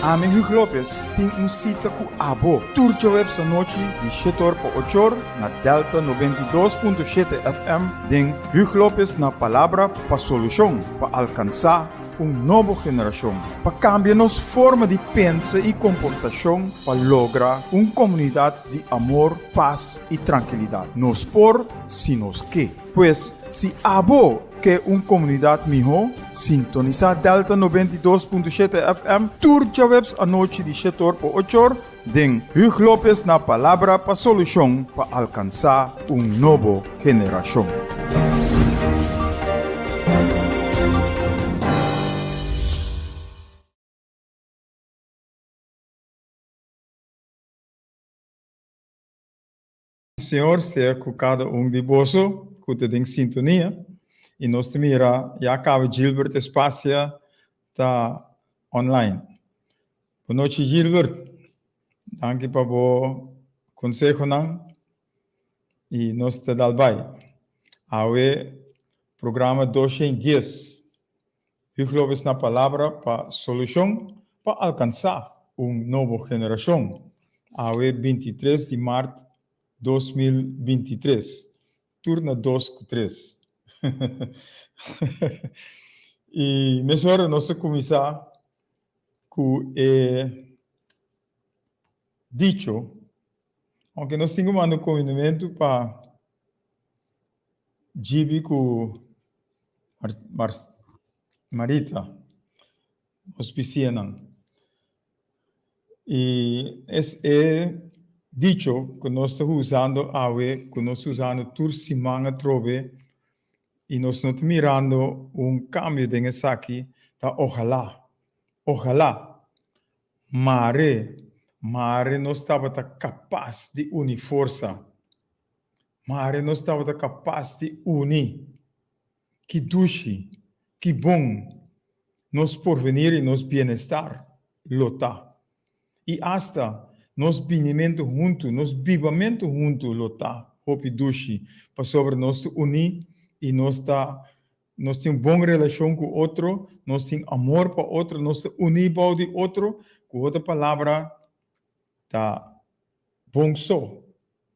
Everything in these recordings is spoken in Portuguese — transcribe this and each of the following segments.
Ami Hugo Lopez tem sita ku abo. Turtje web sa noche di Shetor po Ochor na Delta 92.7 FM ding Hugo Lopez na palabra pa solução pa alcançar novo geração. Pa cambia nos forma de pensa e comportação pa lograr comunidade de amor, paz e tranquilidade. Nos por, si nos que. Pues, si abo que comunidade melhor, sintoniza Delta 92.7 FM, turtje webs a noite de Shetor po Ochor, den Hugo Lopez na palabra pa solução pa alcançar novo geração. Senhor, seja com cada de você, que tem sintonia, e nós mira, já acaba Gilbert Espacia, tá online. Boa noite, Gilbert. Danke para o conselho, e nós te dá bem. Awe, programa 210. Eu glaube na palavra para solução, para alcançar nova geração. Awe, 23 de março 2023, turno 2-3. E, mesmo nós começar com dicho, aunque nós temos um conveniente para Gibi com Marita, hospiciana. E dicho que nós estamos usando awe, que nós estamos usando tursimanga trove, e nós não estamos mirando cambio de aqui, tá ojalá, mare nós estava capaz de unir força, mare nós estava capaz de unir, que duche, que bom, nos porvenir e nos bem-estar, lota, e hasta nos binimento junto, nos vivamento junto, lota, hopi dushi, para sobre nós unir e nós temos boa relação com o outro, nós temos amor para o outro, nós unir para o outro, com outra palavra, tá bom só,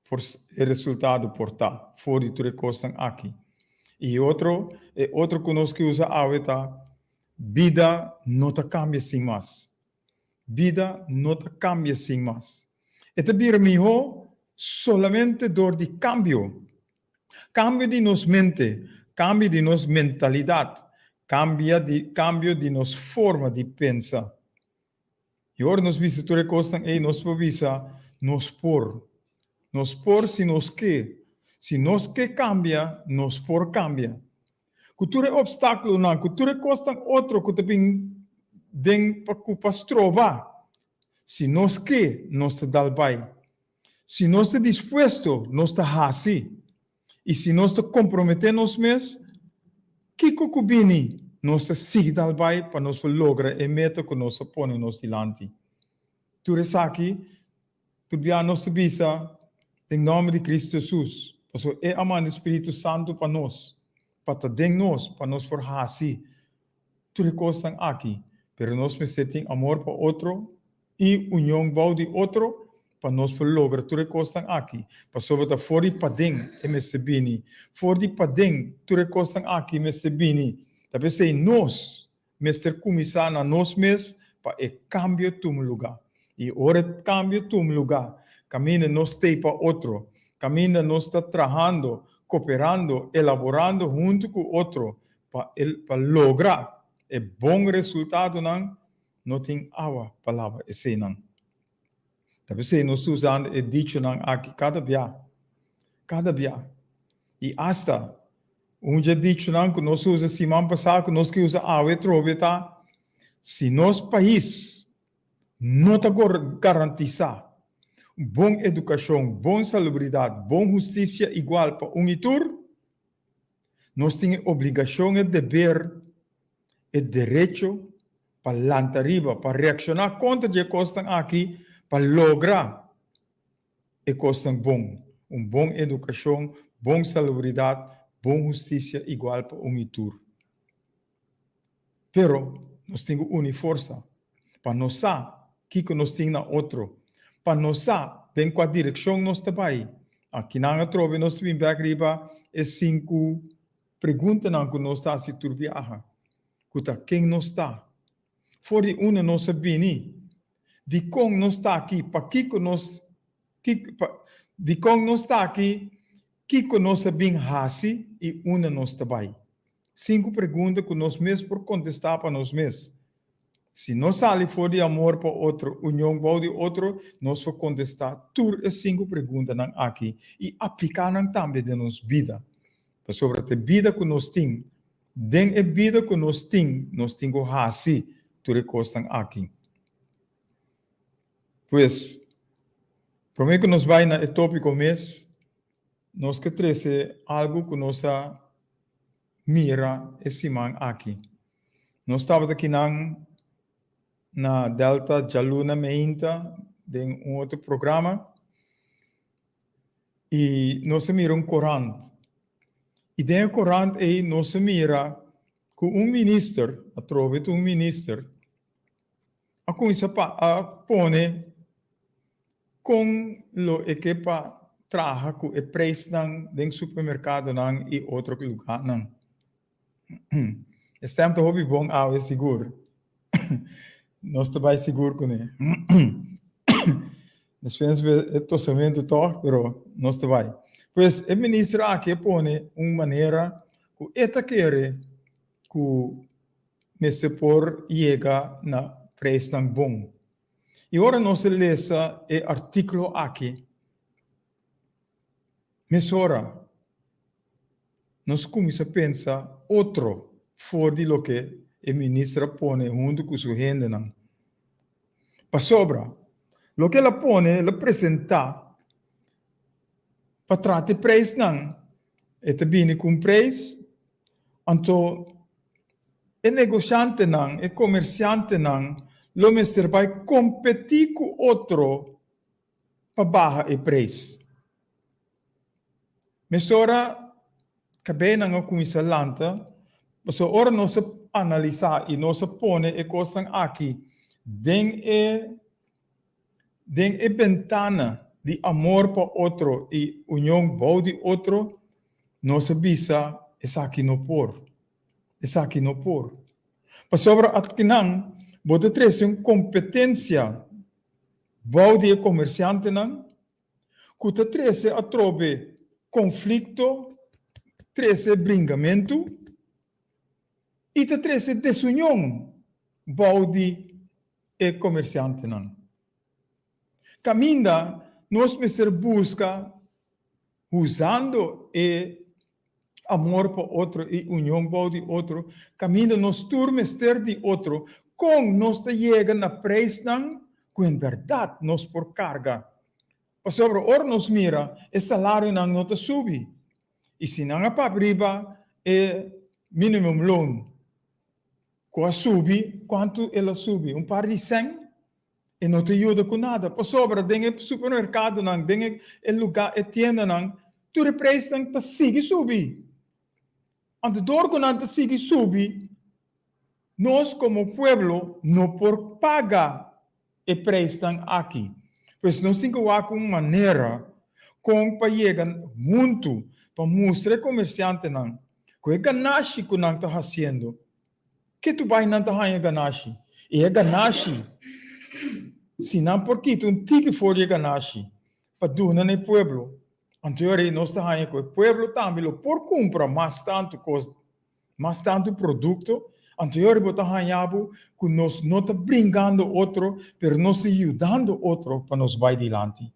por o resultado por tá, fora de tudo que estão aqui. E outro que nós que usa a tá, vida não tá cambia sem mais. Vida não cambia sem mais. E também melhor solamente door de cambio. Cambio de nos mente, cambio de nos mentalidade, cambio de nos forma de pensar. E agora nós visa tudo que nós visa nos por se nos que. Se nos que cambia, nos por cambia. Cultura obstáculo não, cultura costa outro que também den para trova. Se nós que nós te dá bem, se nós te disposto, nós te hasi, e se nós te comprometemos mesmo, que cucubini nós te siga dá bem para nós lograr a meta que nós põe nós diante. Tu aqui, tu bia nós te bisa, em nome de Cristo Jesus, porque é amando o Espírito Santo para nós, para te nós, para nós por hasi, tu recostam aqui. Pero nós temos amor para outro e união para o outro para nós lograr tudo que estão aqui. Para sobre fora para dentro é mesebini, fora para dentro tudo que estão aqui é mesebini. Talvez sei nós, mestre começar na nós mesmos para cambio tu lugar. E ora cambio tu lugar, caminha nós tem para outro, caminha nós está trabalhando, cooperando, elaborando junto com outro para lograr bom resultado não tem água palavra esse não. Talvez nós usando dicho aqui cada dia. E hasta dia dicho que nós usa semana passada que nós que usa água troveta, se nosso país não está garantizar boa educação, boa salubridade, boa justiça igual para e tur, nós temos obrigação e dever e direito para lançar arriba, para reaccionar contra o que estão aqui, para lograr e que estão bom. Boa educação, boa salubridade, boa justiça igual para e tur. Pero nós temos uma força para nós que nós temos na outro. Para nós tem qual direção nós trabalhamos. Aqui na trove nós vimos arriba é 5 perguntas que nós está se turbiaha. Kuta quem nós está? Fora uma nós sabemos de como nós está aqui, para que nós de como nós está aqui, que nós sabemos hasi e uma nós trabalha. 5 perguntas que nós mesmos por contestar para nós mesmos. Se nós saímos fora de amor para outro, união para o outro, nós vamos contestar todas as 5 perguntas aqui e aplicar também de nossa vida. Sobre a vida que nós temos, dentro da vida que nós temos que fazer tudo que estão aqui. Pois, para mim que nós vai na tópico mês, nós que trazer algo que nós mira esse man aqui. Nós estávamos aqui na Delta Jaluna Meinta, em outro programa, e nós mira corante. E dentro do corante aí nós mira que ministro, a trove ministro, a começa a pôr com lo que para trabalhar com o preço dentro do supermercado e outro lugar. Estamos a hobby bom é seguro. Nós trabalhamos seguro com ele. Nós fazemos o tossamento todo, mas nós trabalhamos. Pois, o ministro aqui põe uma maneira que esta quer que me se por chega na preço bom. E agora nós lemos o artigo aqui. Mas agora, nós começamos a pensar outro fora de lo que o ministro põe junto com sua gente. Para sobra, lo que ela põe, ela apresenta para tratar o preço, é também com o preço, então, o negociante, o comerciante, o mestre vai competir com outro para baixar o preço. Mas agora, acabei de começar a lança, mas agora nós analisar e nós põe a coisa aqui, dentro a ventana de amor para outro e união para de outro, nós avisa, essa aqui não por. Essa aqui não por. Para sobre aqui não, pode trazer uma competência de comerciante não, que te trazer a trobe conflito, trazer bringamento e te trazer desunião de comerciante não. Caminda nós precisamos buscar usando o amor para outro e união para o outro, caminda nós turmes ter de outro, com nós te chega na preço com em verdade nós por carga. Para sobre ora nós mira, o salário não te sube. E se não é para riba, é minimum loan. Quando sube, quanto ela sube? Um par de 100? E não te ajuda com nada. Para sobre, dentro do supermercado, dentro do lugar, a tienda, tu o preço está sigue subir. Antes de que sigue subir, nós como pueblo não por pagar o preço aqui. Pois nós temos que ter uma maneira como para chegar junto, para mostrar ao comerciante que é ganache que não está fazendo. Que tu vai não está ganache? E é ganache. Se não porque tu não tem que fazer ganache para doar no pueblo. Anteriormente, nós estamos com o pueblo também por comprar mais tanto produto. Anteriormente, nós que nós não estamos brincando outro, mas nós estamos ajudando outro para nos vai adiante.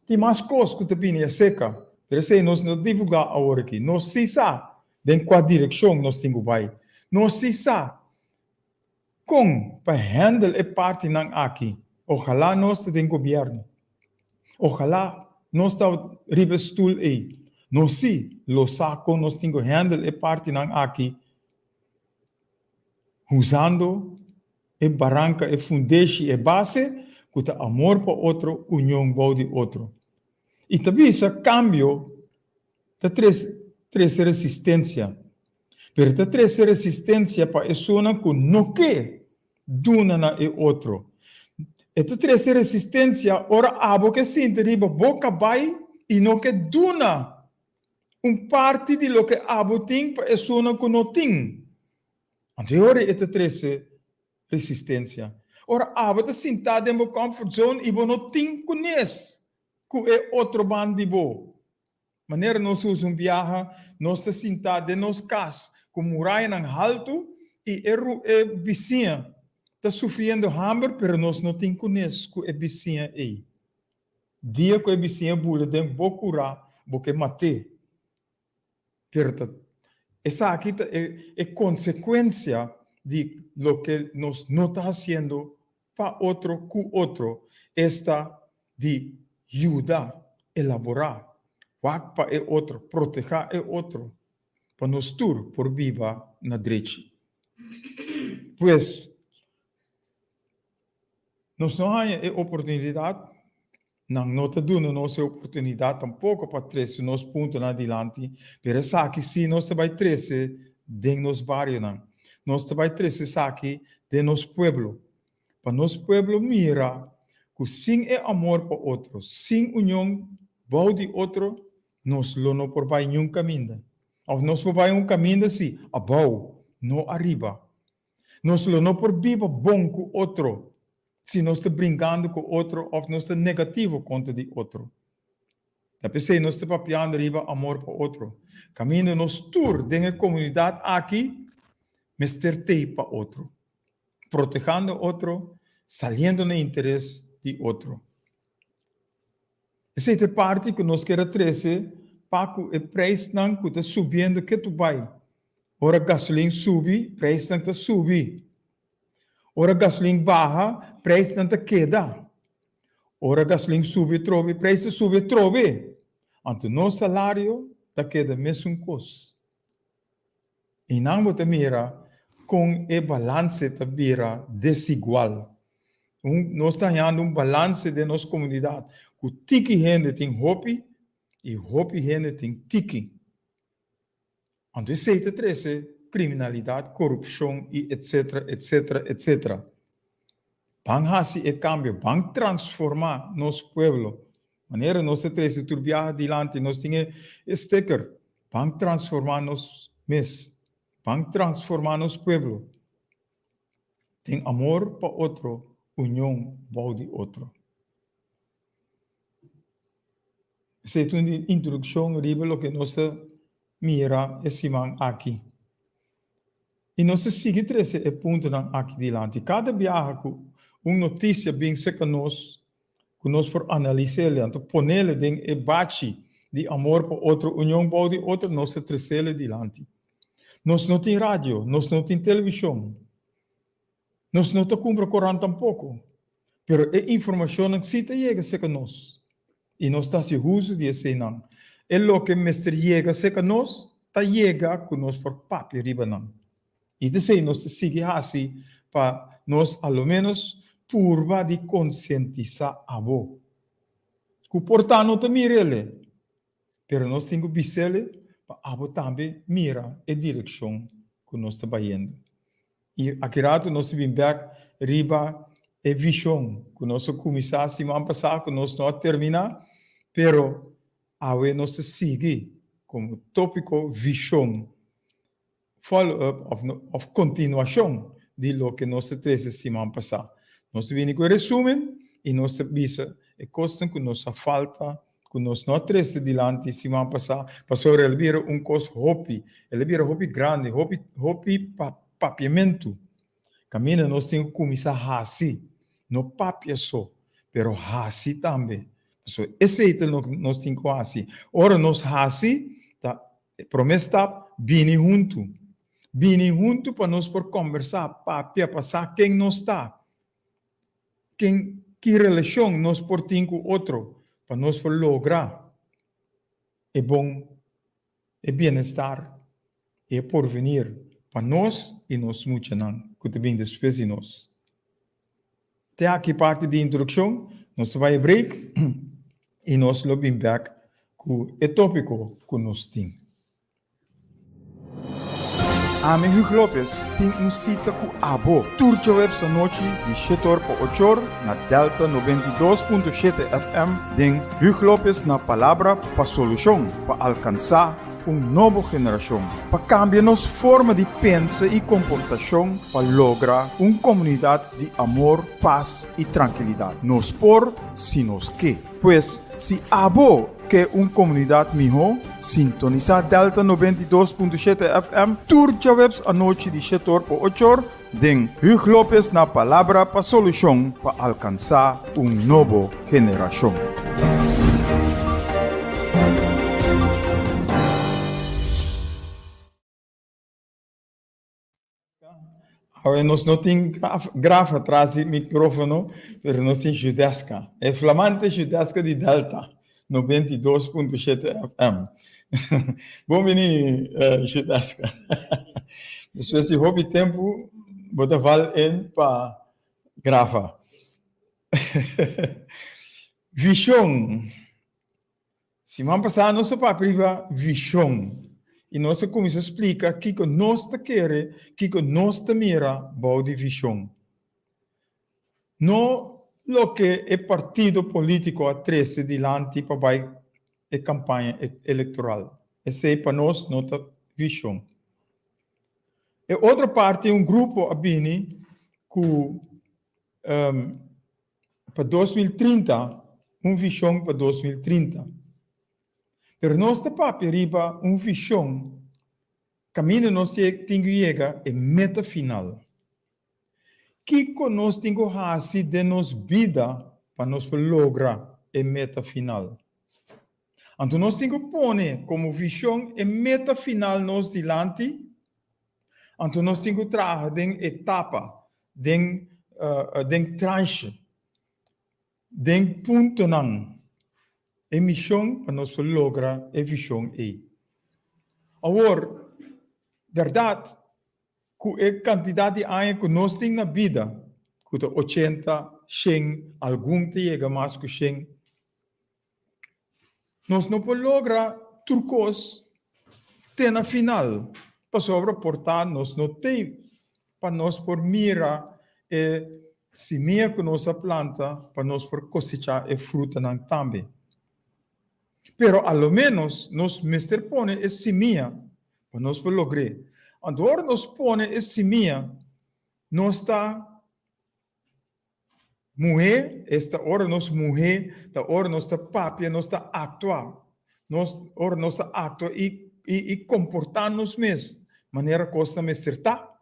Tem mais coisas que também é seca. Por isso, nós não divulgar agora aqui. Nós se sabe em qual direção nós temos que ir. Nós se sabe como para handle a parte aqui. Ojalá nós tenhamos governo. Ojalá nós estamos ribestool aí. Nós sim, lo saco, nós temos que handle a parte aqui. Usando a barranca, a fundeixe, a base, com o amor para outro, união para o outro. E também esse cambio, traz resistência. Mas traz resistência para a pessoa que não quer duna na e outro. Esta trece resistência, ora abo que sinta riba boca vai e não que duna parte de lo que abo tem para pessoa que não tem. Então, ora esta trece resistência. Ora abo te sinta dentro da comfort zone e não tem conhece que é outro bando bo. Maneira nós usamos viaja, nós se sinta de nos casa, com muralha em alto e é vizinha. Está sofrendo hammer, pero nós não tem conhece que é vizinha aí. Dia que é vizinha bula, tem bo curar, porque mate. Pero essa aqui é consequência de lo que nós não está fazendo para outro com outro. Esta de ajudar, elaborar. Para é outro, proteger é outro. Para nós tur por viva na direita. Pois, nós não temos oportunidade, não te dando nossa oportunidade tampouco para trazer nos pontos adiante, mas essa aqui sim nós vai trazer de nos bairros, nós vai trazer aqui de nos pueblo. Para nos pueblo mira que sem é amor para outro, sem união bom de outro, nós não por vai nenhum caminho. Ou nós por vai caminho assim, abaixo, não arriba. Nós não por viva bom com outro. Se nós estamos brincando com outro, ou nós estamos negativo contra de outro. Da pessoa nós estamos papiando riba amor para outro. Caminho nós tour dentro da comunidade aqui, mas ter tempo para outro. Protegendo outro, saliendo no interesse de outro. Essa é a parte que nós queremos trazer para que o preço não está subindo que tu vai. Ora gasolina sube, preço não está subindo. Ora gasolina baixa, preço não está queda. Ora gasolina sube, trove, preço sube, trove. Então, nosso salário está queda mesmo custo. E não vou mira com o balance está vira desigual. Nós estamos tendo balance de nossa comunidade. O tiki gente tem hopi e hopi gente tem tiki. Então, isso é criminalidade, corrupção e etc, etc, etc. Vão fazer o cambio, vão transformar nosso povo. Maneira nós temos turbiar adiante, nós temos sticker, vão transformar nosso mês, vão transformar nosso povo. Tem amor para outro, união para de outro. Essa é uma introdução riba que nós mira esse man aqui. E nós seguimos três pontos aqui adiante. Cada viagem, uma notícia bem seca nós por analisar, então poner em debate de amor para outro, união para outro, nós trazer adiante. Nós não tem rádio, nós não tem televisão, nós não compramos corante tampouco, mas a informação que se chega seca nós. E nós estamos seguros de esse não. É o que mestre chega seca nós, está chega com nós por papel riba não. E desse nós seguimos assim para nós, ao menos, turba de conscientizar a vós. Que portanto não te mira ele, mas nós temos que bisele para a vós também mira a direção que nós estamos indo. E aqui rato nós vimos riba a visão que nós começamos semana passada, que nós não terminamos, mas a nós seguimos como tópico visão. Follow-up of continuação de lo que nós temos semana passada. Nós vimos com o resumo e nós vimos a coisa que nos falta, que nós não temos adiante semana passada, para resolver coisa hobby. Ele vira hobby grande, hobby papiamento. Caminho nós temos que começar assim, não papia só, pero assim também. Esse é o que nós temos que fazer. Ora, nós assim, promessa bem junto. Vini junto para nós por conversar, para passar quem nós está. Que relação nós por ter com outro, para nós por lograr é bom, é bem-estar, é porvenir para nós e nós muitos não, que também depois de nós. Até aqui parte de introdução, nós vai break e nós vamos back com o tópico que nós temos. Ame Hugo Lopez tem sita ku abo. Turtje web sa noche di Shetor po Ochor na Delta 92.7 FM. Ding Hugo Lopez na palabra pa solución pa alcanzar nova geração. Para cambiar nossa forma de pensar e comportação para lograr comunidade de amor, paz e tranquilidade. Nos por, si nos que. Pois, se abo que comunidade melhor, sintonizar Delta 92.7 FM, turja webs a noite de Shetor po Ochor, den Hugo Lopez na palavra para solução para alcançar nova geração. Nós não temos grava atrás do microfone, mas nós temos Judesca. É flamante Judesca de Delta, 92.7 FM. Bom menino, Judesca. Se houve tempo, bota val em para grava. Visão. Semana passada, nós para visão. E nós começamos a explicar que nós queremos, que nós mira para a visão. Não o que o partido político atrás dilante para a campanha eleitoral. Essa é para nós nossa visão. E outra parte, grupo abini que para 2030, visão para 2030. Pero nós riba visão, caminho nós tem que chegar a meta final. Que nós temos que fazer de nossa vida para nós lograr a meta final. Então nós temos que pôr como visão a meta final nós dilante. Então nós temos que trabalhar em etapa, em tranche, em ponto não. A missão para nós lograr a visão é. Agora, verdade, que a quantidade de anos que nós temos na vida, que 80, 100, algum te chega mais que 100, nós não podemos lograr turcos até na final. Para sobreportar, nós não temos para nós por mirar a semente que nós planta, para nós por cosechar a fruta também. Pero, ao menos, nós mestre põe esse semia para nós lograr. Agora nós põe esse semia, nós está morrer, esta hora nós morrer, da hora nós está papia, nós está atuar, hora nós está atuar e comportar-nos mesmo, maneira costa mestre tá.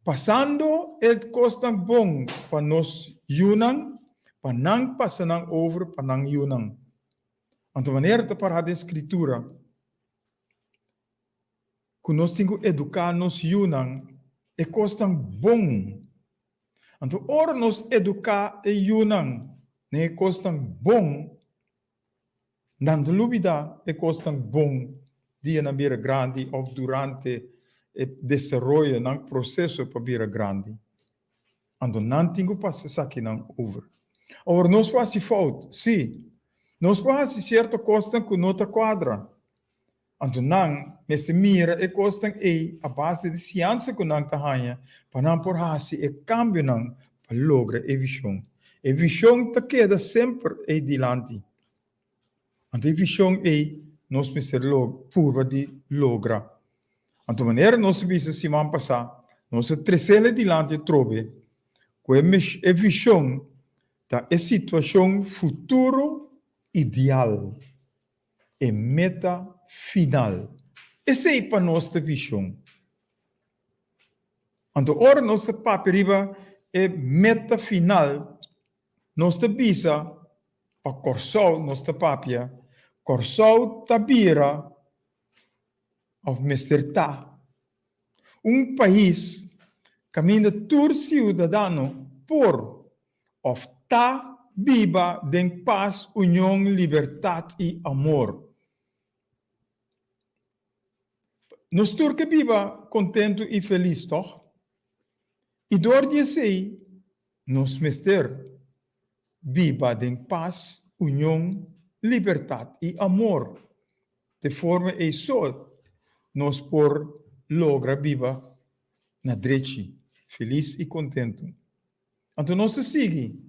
Passando é costa bom para nós yunang, para não passar over, para não yunang. Então, maneira de parar a escritura, que nós temos que educar nos yunang, é coisa bom. Então, ora nós educar e yunang, é coisa bom, não dúvida, é coisa bom, dia na beira grande, ou durante o desenvolvimento, no processo para beira grande. Então, não temos que passar isso aqui não over. Ora, nós fazemos falta, sim. Nós fazemos certa coisa que não está quadra. Então, não, mas mira é coisa a base de ciência que não está ganha, para não por fazer o cambio não, para lograr a visão. A visão está queda sempre adiante. Então, a visão é nós precisamos pura de lograr. Então, maneira nós vimos semana passada, nós trazemos adiante trove, com a visão da situação futuro ideal e meta final. Essa é para nossa visão. Então, ora nossa paperiba é meta final. Nossa visa para corsol nossa papia, corsol tabira of mesterta. País caminha todo cidadão por of ta viva em paz, união, liberdade e amor. Nós turcos viva contento e feliz, toch? E door de sei, nós mester viva em paz, união, liberdade e amor. De forma é só nós por logra viva na drechi, feliz e contento. Então, nós seguimos.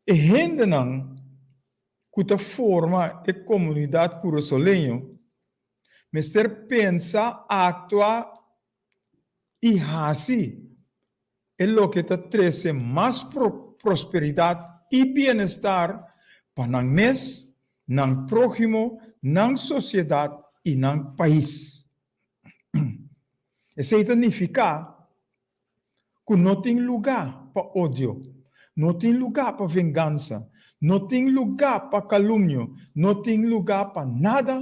E gente não, que forma a comunidade curosolenho, mas pensa, atua e assim, é o que traz mais prosperidade e bem-estar para o mês, no próximo, na sociedade e no país. Isso significa que não tem lugar para ódio, não tem lugar para vingança, não tem lugar para calúnia, não tem lugar para nada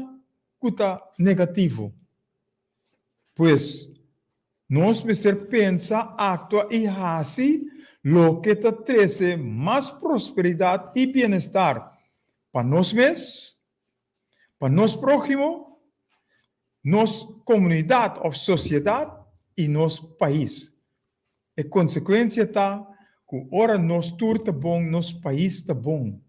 que está negativo. Pois, nós precisamos pensar, actuar e assim, o que traz mais prosperidade e bem-estar para nós mesmos, para nós próximos, nossa comunidade ou sociedade e nosso país. A consequência está que ora nosso tour está bom, nosso país está bom.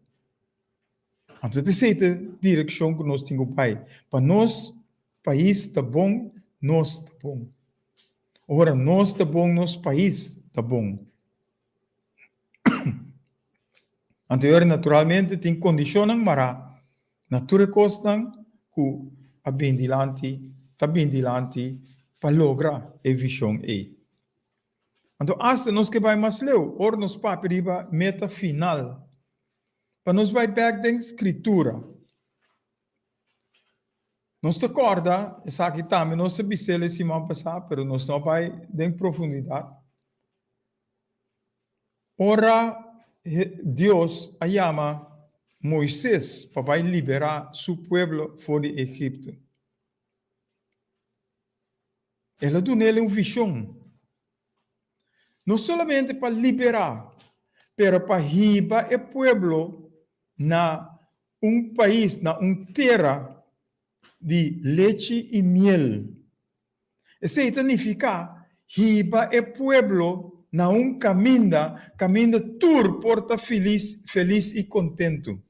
Então, essa é a direção que nós temos pai. Para nosso país está bom, nós está bom. Ora, nós está bom, nosso país está bom. Então, naturalmente, tem condições para natura costan que a bem dilante, para lograr a visão aí. Então, hasta nós que vai mais leu, ora nos paperiba meta final. Para nós vai back da escritura. Nós te acorda, essa aqui também, nós sabemos se semana passada, mas nós não vai em profundidade. Ora, Deus a chama Moisés para liberar seu povo fora do Egito. Ela deu nele uma visão. Não somente para liberar, mas para riba o povo na país, na terra de leite e miel. Isso significa riba o povo na caminho tour porta feliz e contento.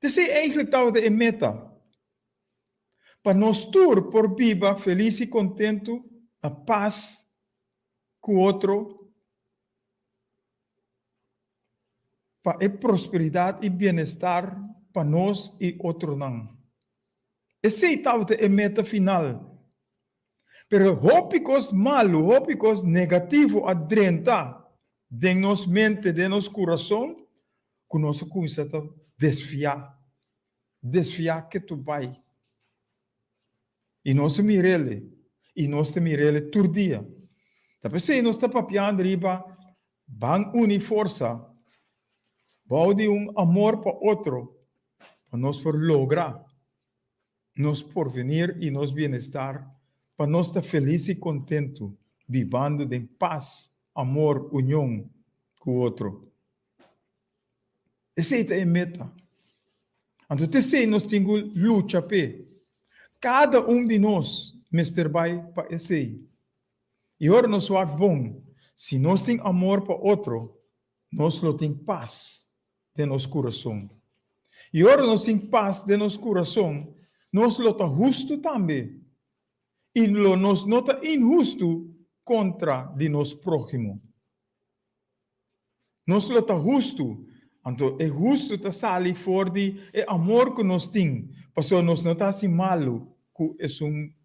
Isso é eigenlijk a meta. Para nós tour por viva feliz e contento, a paz com o outro, para a prosperidade e bem-estar para nós e outro não. Essa é a meta final. Pero hópicos malo, hópicos negativo adrenta de nos mente, de nos coração, que nós começamos a desfiar que tu vai. E nós mirele, e nós te mirele todo dia. Então, se nós estamos papiando riba, van unir força, baude amor para outro, para nós por lograr, nos porvenir e nos bem-estar, para nós estar feliz e contento, vivendo em paz, amor, união com o outro. Essa é a meta. Então, nós temos luta para cada de nós, Mr. Vai, para esse. E agora nós vamos bom. Se nós temos amor para outro, nós não temos paz de nosso coração. E agora nós temos paz de nosso coração, nós não está justo também. E nós não está injusto contra de nosso próximo. Nós não está justo. Então, é justo estar sair fora de amor que nós temos. Porque nós não está assim malo com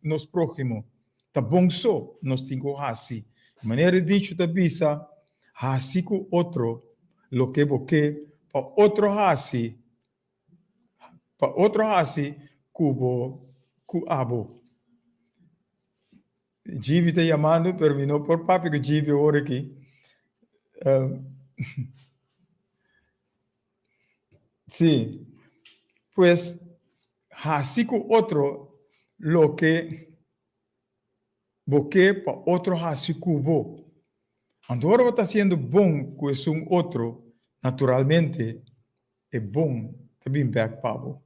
nosso próximo. Está bom só, nós temos assim. De maneira dicho da bisa, assim com outro, lo que você, para outro assim, cubo, abo. Gibi está chamando, terminou por papi que Gibi agora aqui. Sim, pues, assim com outro, lo que você para outro assim cubo. Agora está sendo bom com outro, naturalmente, é bom também back para.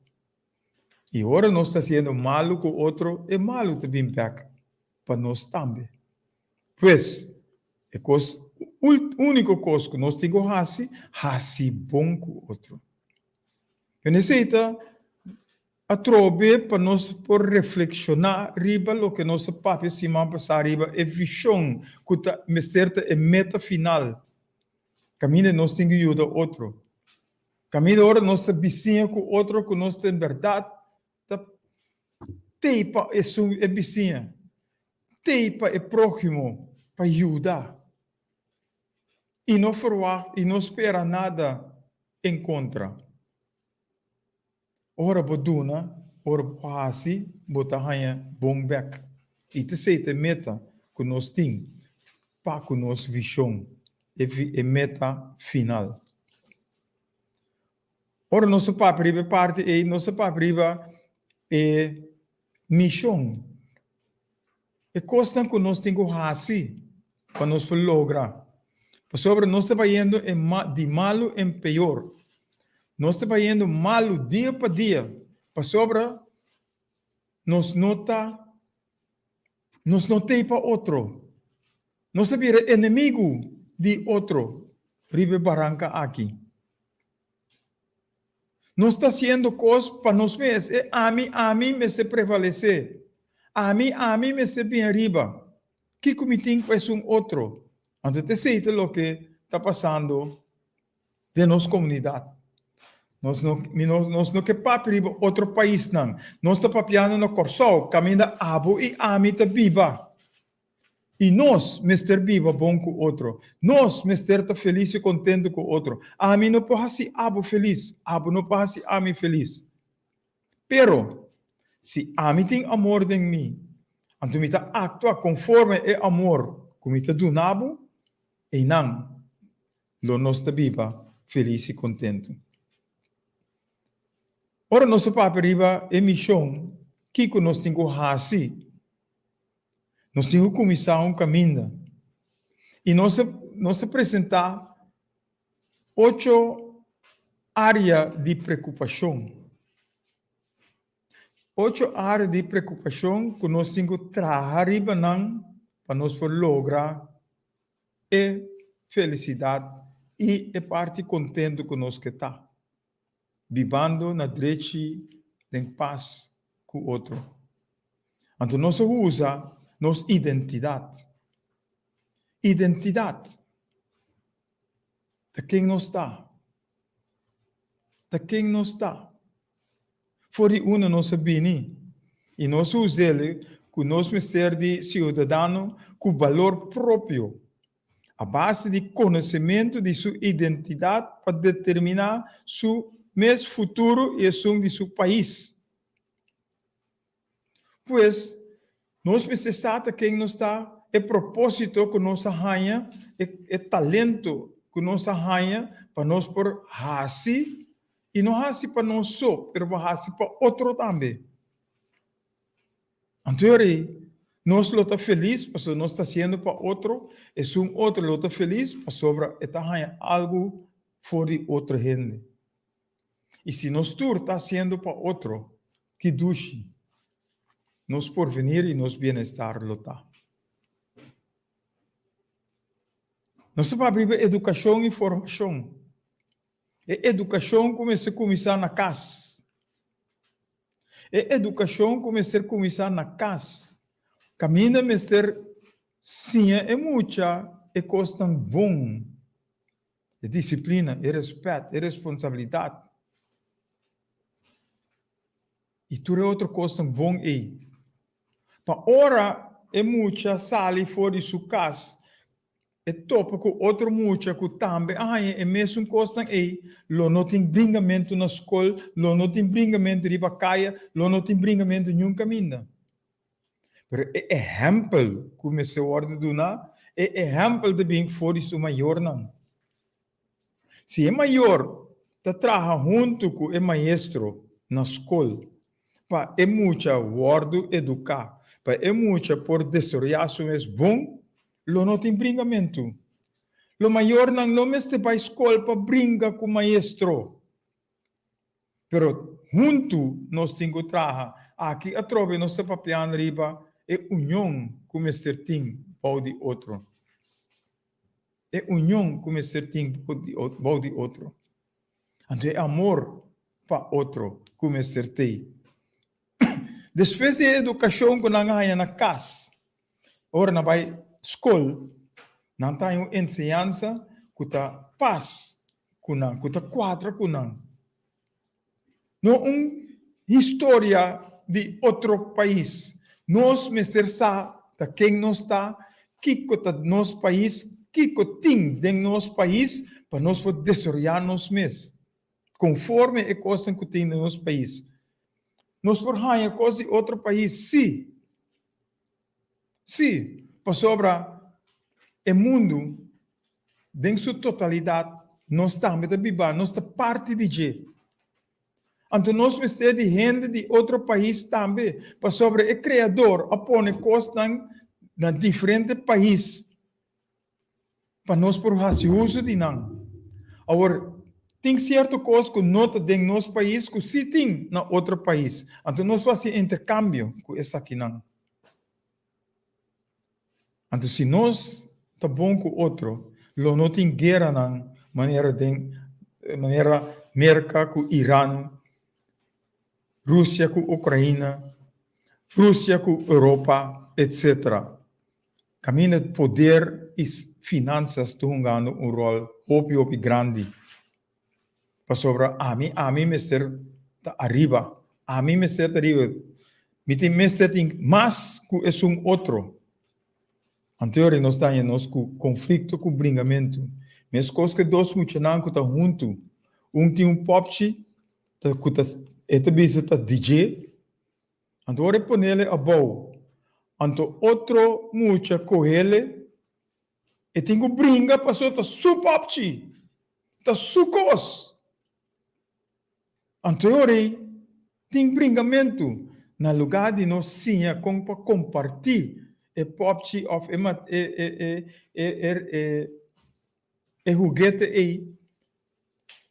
E agora nós está sendo malo com outro, é malo também back para nós também. Pois, é a única coisa que nós temos assim bom com outro. Eu necessito Atrobe para nós por reflexionar riba lo que nosso papi cima passar riba é visão que tá mesterta é meta final. Caminho nós tem que ajudar outro. Caminho ora nós tá vizinha com outro que nós tem verdade tá teipa é vizinha. Teipa é próximo para ajudar. E não forward e não espera nada em contra. Ora boduna, ora quase, bota hanha bom back. E te sei te meta que nós tem, para que nós visão, é meta final. Ora nosso papriba parte e nosso papriba é missão. É coisa que nós temos que fazer para nós lograr. Sobre nós estamos indo de malo em pior. Nós estamos indo malo dia para dia. Sobre nos nota para outro. Nós sabemos inimigo de outro. Ribe barranca aqui. Nós está fazendo coisas para nós mesmos. A mim me se prevalecer. A mim me se bem arriba. Que comitim é um outro. Então, te sei o que está passando de nossa comunidade. Nós não que papiba outro país não. Nós está papiando no Corsol, caminha abo e ami te biba. E nós, mister biba bom com outro. Nós, mister tá feliz e contente com outro. Ami não pode ser abo feliz, abo não pode ser ami feliz. Pero, se ami tem amor em mim, então me tá actua conforme é amor, como me tá do nabo, e não, lo nós tá biba feliz e contente. Ora, nosso papiba é missão que nós temos que fazer. Nós temos que começar um caminho. E nós apresentar 8 áreas de preocupação. 8 áreas de preocupação que nós temos que trabalhar para nós lograr a felicidade e a parte contente que nós estamos. Vivendo na direita em paz com o outro. Então, nós usa nossa identidade. Identidade. De quem nós está. De quem nós está. Fora uma nossa bini. E nós usamos com nosso mistério de cidadão com valor próprio. A base de conhecimento de sua identidade para determinar seu mês futuro e som de seu país. Pois, nós precisamos quem nos está, é propósito que nós arranha, é talento que nós arranha para nós por raci, e não raci para nós só, mas raci para outro também. Então, nós estamos felizes, porque nós estamos sendo para outro, e se outro está feliz, para sobre está arranha algo fora de outra gente. E se nós está sendo para outro, que duche, nos porvenir e nos bem-estar lutar. Nós vamos abrir educação e formação. E educação começa a começar na casa. E educação começa a começar na casa. Caminha, mister, sim, é muita, é coisa bom. É disciplina, é respeito, é responsabilidade. E tudo é outra coisa bom aí. Para ora é muita sali fora de sua casa. É topa com outro muita que também é mesmo coisa aí. Lo não tem bringamento na escola, lo não tem bringamento de bacaia, lo não tem bringamento em nenhum caminho. Mas é exemplo como esse ordem do na, é exemplo de bem fora de sua maior não. Se é maior, tá trabalha junto com o maestro na escola. Pa é muita word educar, pa é muita por desoriação é bom, lo não tem bringamento. Lo maior não meste para a escola para brincar com o maestro. Pero junto nós temos que trabalhar. Aqui a trove nós está papiando riba é união com este ting para de outro. É união com este ting para de outro. Então é amor para outro com este ting. Depois de educação que nós ganhamos na casa, ora na escola, nós temos ensinança que está paz, que está quadra, que não. Não história de outro país. Nós, mestre, sabe quem nós está, que está nosso país, que tem em nosso país, para nós poder desenvolver nós mesmos, conforme a coisa que tem no nosso país. Nós por aí coisa de outro país, sim. Sim, para sobra o mundo, em sua totalidade, nós estamos vivendo, nós estamos parte de G. Então, nós precisamos de gente de outro país também, para sobre o criador, apone coisas na diferentes países, para nós por fazer uso de não. Agora, tem certa coisa que não tem no nosso país, que sim tem na outro país. Então, nós fazemos intercâmbio com isso aqui não. Então, se nós está bom com outro, não tem guerra na maneira América com Irã, Rússia com Ucrânia, Rússia com Europa, etc. Caminho de poder e finanças estão jogando rol óbvio e grande. Para sobre a mim me ser arriba, a mim me ser arriba. Me ser mais que é outro. Anterior nós estamos com conflito, com bringamento. Mas coisas que dois muitos não estão juntos. Tem popchi, que está DJ. Anterior põe ele a boa. Anto outro mucha com ele. E tem que brincar para sua su popchi. Está su cos. Anterior tem bringamento. Na lugar de nós sim, como para compartilhar e popchi of e juguete e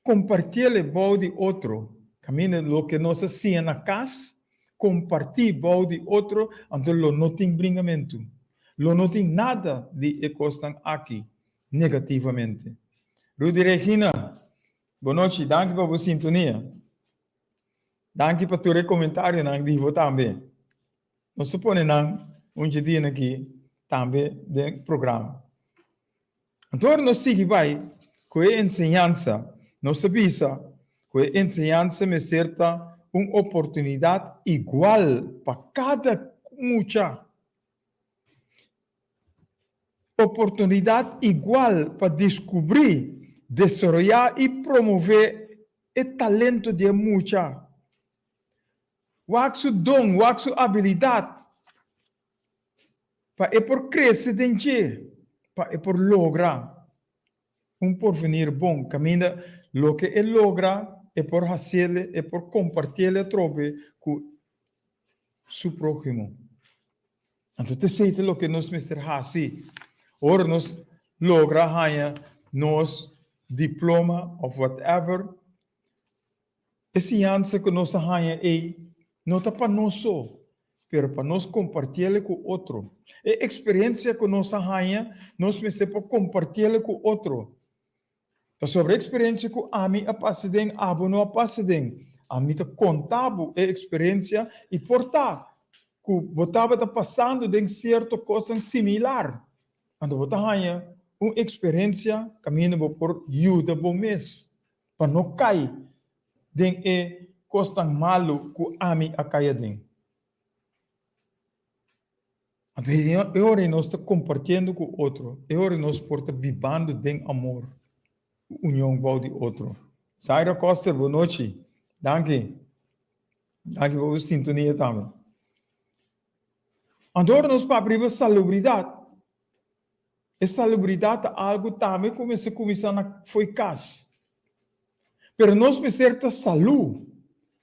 compartilhar o bom de outro. Caminho lo que nós assim na casa, compartilhar o bom de outro, então não tem bringamento. Não tem nada de coisa aqui negativamente. Rudy Regina, boa noite, danke pela sintonia. Danke para o comentário, não digo também. Não se põe dia aqui também do programa. Então, nós seguimos com a ensinança, nós sabemos que a ensinança me certa uma oportunidade igual para cada mucha. Oportunidade igual para descobrir, desenvolver e promover o talento de mucha. Waxo dom, waxo habilidade, para por crescer dentro, para por lograr porvenir bom. Caminho, lo que ele logra é por fazer, é por compartilhar a trobe com seu próximo. Então, te sei o que nós mestre fazemos. Ora, nós logra ganhar nos diploma of whatever. Esse ano que nós ganhamos não está para nós só, mas para nós compartilhar com outro. A experiência que nós ganhamos, nós precisamos compartilhar com outro. Sobre a experiência que a mim a passem, a não a passem, a mim está contando a experiência e portar que botava está passando de certa coisa similar. Então, botava uma experiência caminho por ajuda bom mês, para não cair de coisa malo que a mim a cair dentro. Então, é hora nós estamos compartilhando com o outro, é hora nós estamos vivendo de amor. União igual de outro. Saira Costa, boa noite. Danke. Danke por sintonia também. Agora nós para abrir a salubridade. A salubridade é algo também que começar na foi casa. Pero nós precisamos ter saúde.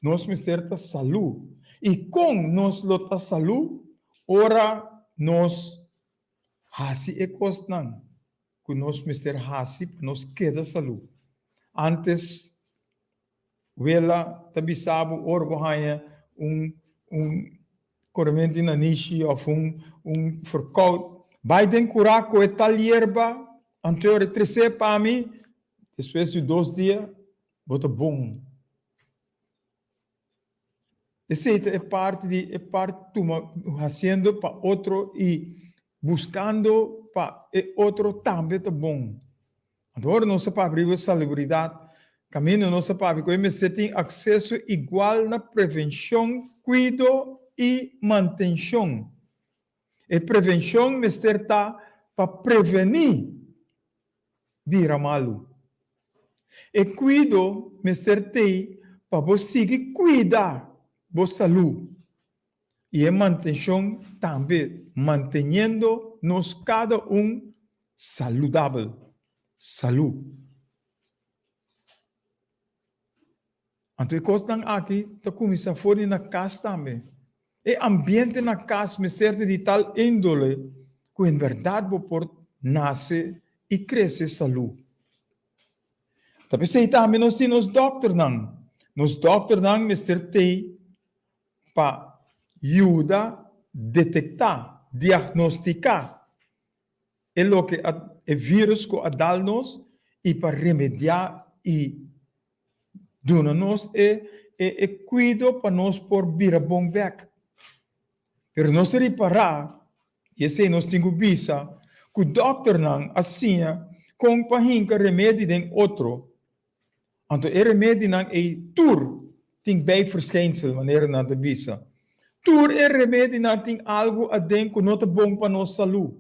Nós precisamos ter saúde. E com nós lota saúde, ora nós hasi e costan. Que nós precisamos hasi para nós queda saúde. Antes, vela tabisabo ora bohanha corrente na niche ou verkoud. Biden curaco e tal hierba, anterior 13 para mim, depois de 2 dias, bota bom. Aceita é parte tuma fazendo para outro e buscando para outro também tá bom. Agora não se pode abrir a celebridade, caminho não se pode, porque você tem acesso igual na prevenção, cuido e manutenção. E prevenção, mister, está para prevenir vira malo. E cuido, mister, tem para você cuidar da saúde. E a manutenção também, mantendo nós cada saudável. Saúde. Então, coisas aqui, está começando fora na casa também. E ambiente na casa, mister, de tal índole, que em verdade pode nascer e crescer saúde. Tapi sei também nós temos doctor não. Nos doctor não, mister, tem para ajudar detectar, diagnosticar o que é vírus que adalnos e para remediar e donar-nos e cuido para nós por vir a bom back. Pero nós reparar, e esse nós temos visa, que o doctor não assim, com para hinca remédio de outro. Então, o remédio não é tur, tem bem verschijnsel, maneira na de visa. Tur é remédio não tem algo a dentro que não é bom para nossa saúde.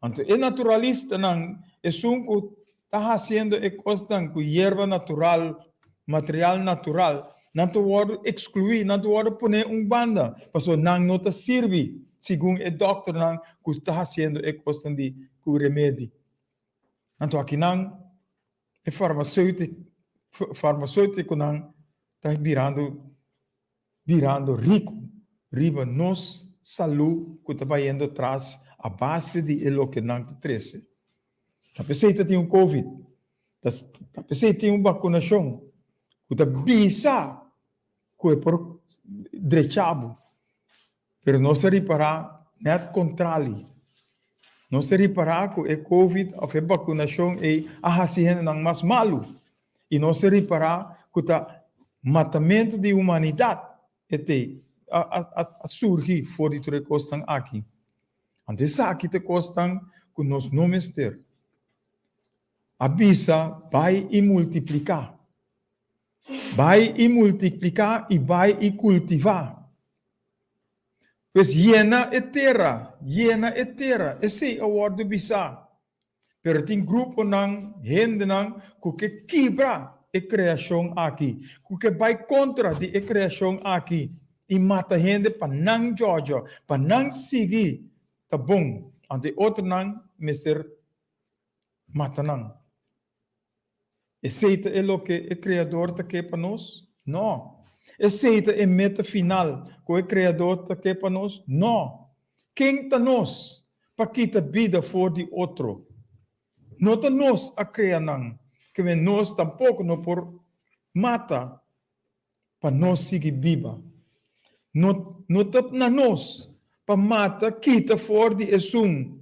Então, é naturalista não, é um que está fazendo é coisa com erva natural, material natural, não te pode excluir, não te pode pôr banda, porque não te serve, segundo o doutor não, que está fazendo é coisa de remédio. Então, aqui não, é farmacêutico não está virando rico, riba nos saúde que está indo atrás a base de lo que não te trece. A pessoa tem COVID, a pessoa tem vacunação, que está bisa que é por drechabo, pero não se reparar net controle. Não se reparar que é COVID ou a vacunação é a hacienda não mais malo. E não se reparar que o matamento de humanidade a surgir fora de costas aqui. Então, isso aqui te costam que nós não mister. A bisa vai e multiplicar. Vai e multiplicar e vai e cultivar. Pois llena é terra. Esse é o word bisa. Pero tem grupo não, gente não, que quebra a criação aqui. Que vai contra a criação aqui. E mata gente para não Georgia, para não seguir. Tá bom. Ante outro não, mister, mata não. Aceita é o que o Criador está aqui para nós? Não. Aceita é meta final que o Criador está aqui para nós? Não. Quem está nós para quitar vida fora de outro? Não está nós a criar não. Que nós tampouco não por mata para nós seguir viva. Não está na nós para mata quita fora de esum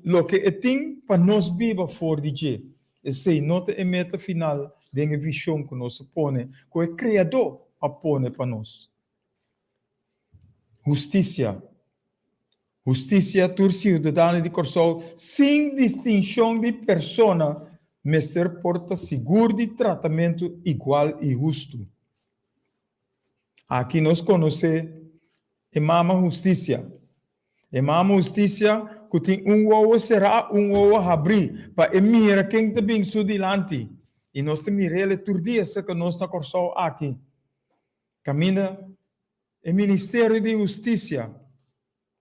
lo que é tem para nós viva fora de je. Esse não é meta final de uma visão que nós põe, que o Criador a põe para nós. Justiça. Justiça por cidadão de Corsol, sem distinção de persona, mas ser porta seguro de tratamento igual e justo. Aqui nós conhecemos a mama justiça. A mama justiça que tem ovo será ovo abrir para mirar quem está bem sudilante. E nós temos mirele tur dia que nós está Corsol aqui. Caminha o Ministério de Justiça.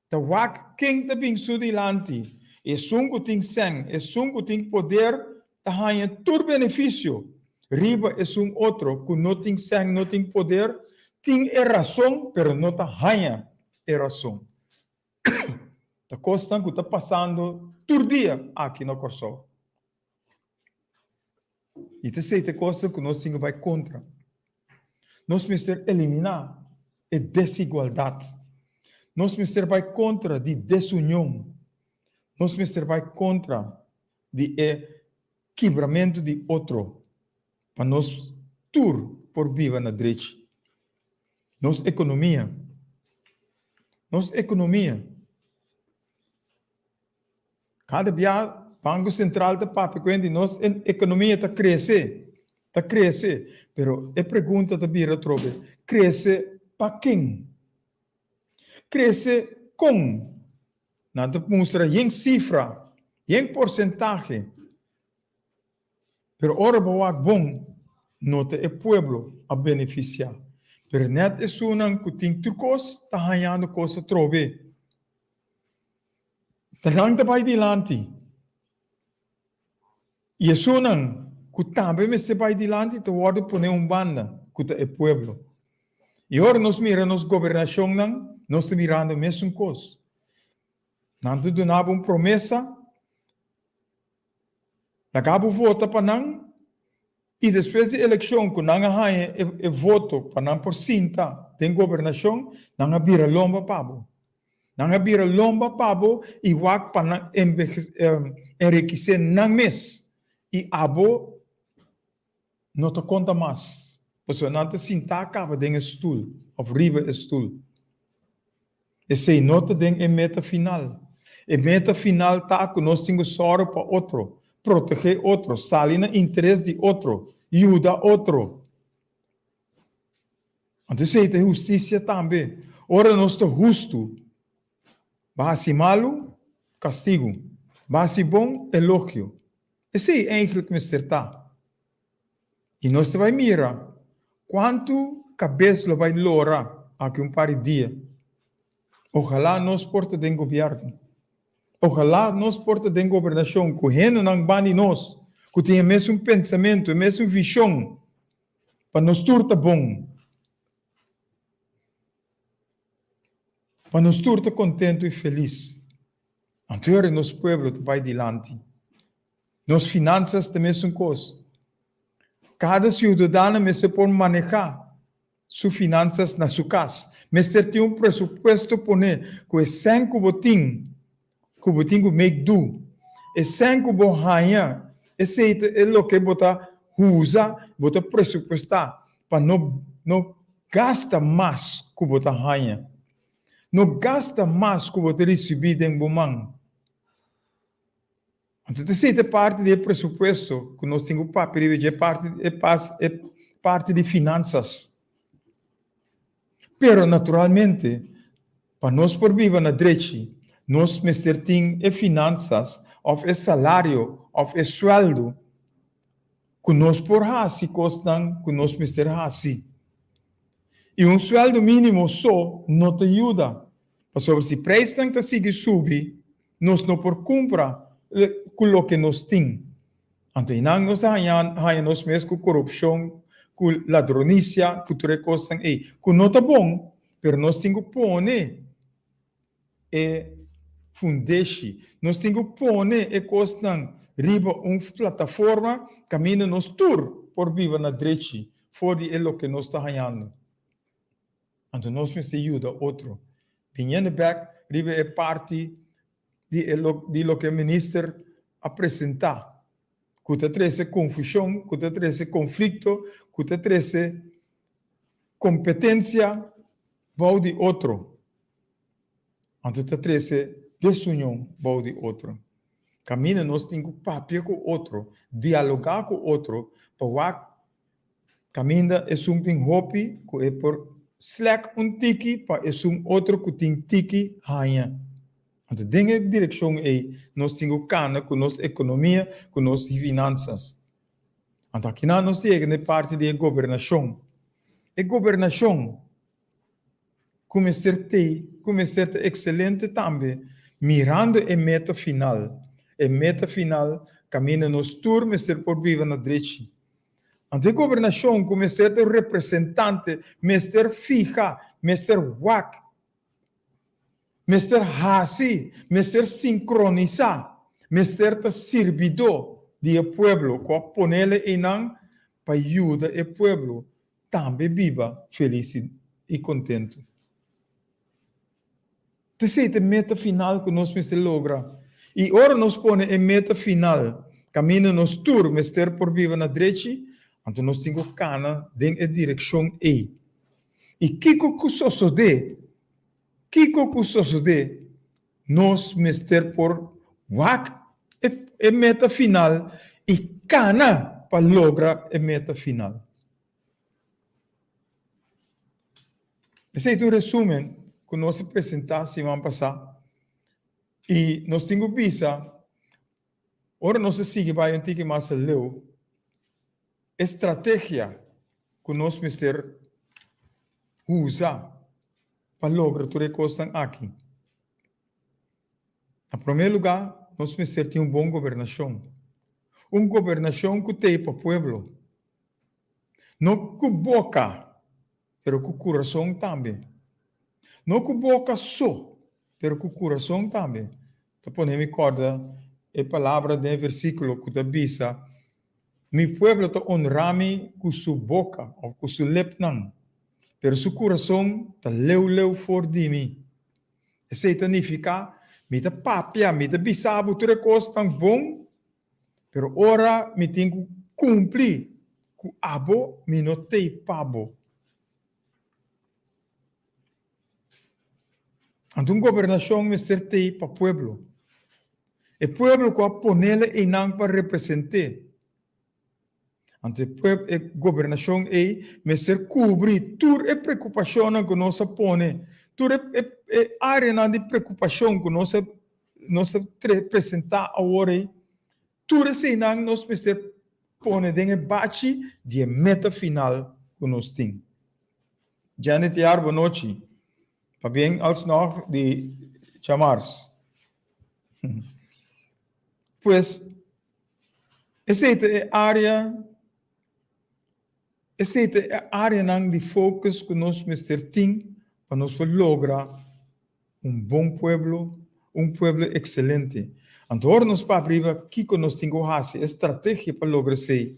Tawak quem está bem sudilante. E sungo tem sangue, e sungo tem poder, tahanha todo benefício. Riba é outro, que não tem sangue, não tem poder, tem razão, pero não tahanha razão. Tá costa que está passando todo dia aqui no Corsol. E te sei, coisa que nós temos que vai contra. Nós precisamos eliminar a desigualdade. Nós precisamos vai contra de desunião. Nós precisamos vai contra de quebramento de outro. Para nós tur por viva na direita. Nossa economia. Nossa economia. Cada dia, Banco Central da Papa, quindi nossa economia está crescendo. Está crescendo. Pero a pergunta da Bira trobe, cresce para quem? Cresce com? Nada mostra em cifra, em porcentagem. Pero ora boa bom, nota é pueblo a beneficiar. Pero net é sunan que tem trucos, tá ganhando coisa trobe. Tá ganhando vai dilante. E é sunan que também me se vai dilante, te word poner banda, que é pueblo. E ora nós miramos governação não, nós estamos mirando a mesma coisa. Não te donava uma promessa, acabo vota para não, e depois da eleição, que não há voto para não por cinta, tem governação, não há vira lomba pabo. Não há vira lomba pabo, igual para não enriquecer não mês. E abo não te conta mais. Porque não te cinta acaba dentro do stool, ou riba do stool. E se não te dentro a meta final. A meta final está que nós temos sorte para outro. Proteger outro, sair no interesse de outro, ajudar outro. Então, isso é justiça também. Ora, nós estamos justo. Base malo, castigo. Base bom, elogio. Isso é eigenlijk que me está. E nós vamos mirar quanto cabeça vai lograr aqui par de dias. Ojalá nós porta de governo. Ojalá nós porta de governação, que gente não bane nós, que tenha mesmo pensamento, mesmo visão, para nós turta bom. Para nós turta contento e feliz. Então, nosso povo vai adiante. Nas finanças também são coisas. Cada cidadão se pode manejar suas finanças na sua casa. Mas tem um pressuposto poner que é 5 botim, que botinho make do. E 5 borranha, esse é o que bota usa, bota pressupostar para não gasta mais que bota ranha. Não gasta mais que bota receber em bomang. Então, essa é parte do pressuposto que nós temos para é parte de finanças. Pero, naturalmente, para nós por viver na direita, nós temos finanças, ou salário, ou sueldo, que nós por hasi costam, que nós hasi. E sueldo mínimo só não te ajuda. Porque se o preço está subir, nós não por comprar o que nós temos. Então, nós temos mesmo com corrupção, com ladronícia, com tudo costam, que não está bom, mas nós temos que pôr fundeshi. Nós temos que pôr e costam riba uma plataforma, caminho nos tour por viver na direita, fora de o que nós está ganhando. Então, nós temos que ajudar outro. Pinhando back, riba é parte de lo que o ministro apresentar. Que traz confusão, que traz conflito, que traz competência, bom de outro. Então, traz desunião, bom de outro. Caminho, nós temos que papel com outro, dialogar com outro, para caminho é um hobby, que é por slack tiki, para é outro que tem tiki, rainha. Então, dentro da direção é, nós temos que com nossa economia, com nossas finanças. Então, aqui nós temos a parte da governação. A governação, como ser excelente também, mirando a meta final. A meta final, caminha nos turnos, ser por viver na direita. Então, a governação, como ser representante, ser fija, ser WAC, Mr. Hasi, Mr. Sincronizar, Mr. Servidor do pueblo, que ponele em para ajudar o pueblo, também viva feliz e contente. Essa é a meta final que nós vamos lograr. E agora nós põe a meta final, caminho nos tour, Mr. por viver na direita, então nós temos cana dentro da direção E. E Kiko kusosode, nós mister por wak e meta final e cana para lograr a meta final. Esse é o resumo que nós apresentamos semana passada. E nós temos visa, ora nós seguimos para um tique mais leu, estratégia que nós mister usar para lograr tudo o que estão aqui. Em primeiro lugar, nós precisamos ter uma boa governação. Uma governação que tem para o povo. Não com boca, mas com coração também. Não com boca só, mas com coração também. Então, podemos recordar a palavra do versículo que diz: mi pueblo te honra-me com sua boca, ou com sua lepnan, mas seu coração te leu for de mim. Isso significa mi te papia, mi te bisabo, tudo coisa tão bom, pero ora mi tenho que cumprir com abo, mi não te pabo. Então, governação me sertei para o povo. E o povo que a ponele em não para representar. Então, a governação é me ser cobrir toda a preocupação que nós põe, toda a área de preocupação que nós apresentar agora, tudo isso nós me ser põe em base de meta final que nós temos. Já neste ano, boa noite. Para bem, alsnog de chamars. Pois, essa é a área de foco que nós temos para nós lograr bom povo excelente. Então, nós para abrir aqui que nós temos a estratégia para lograr isso.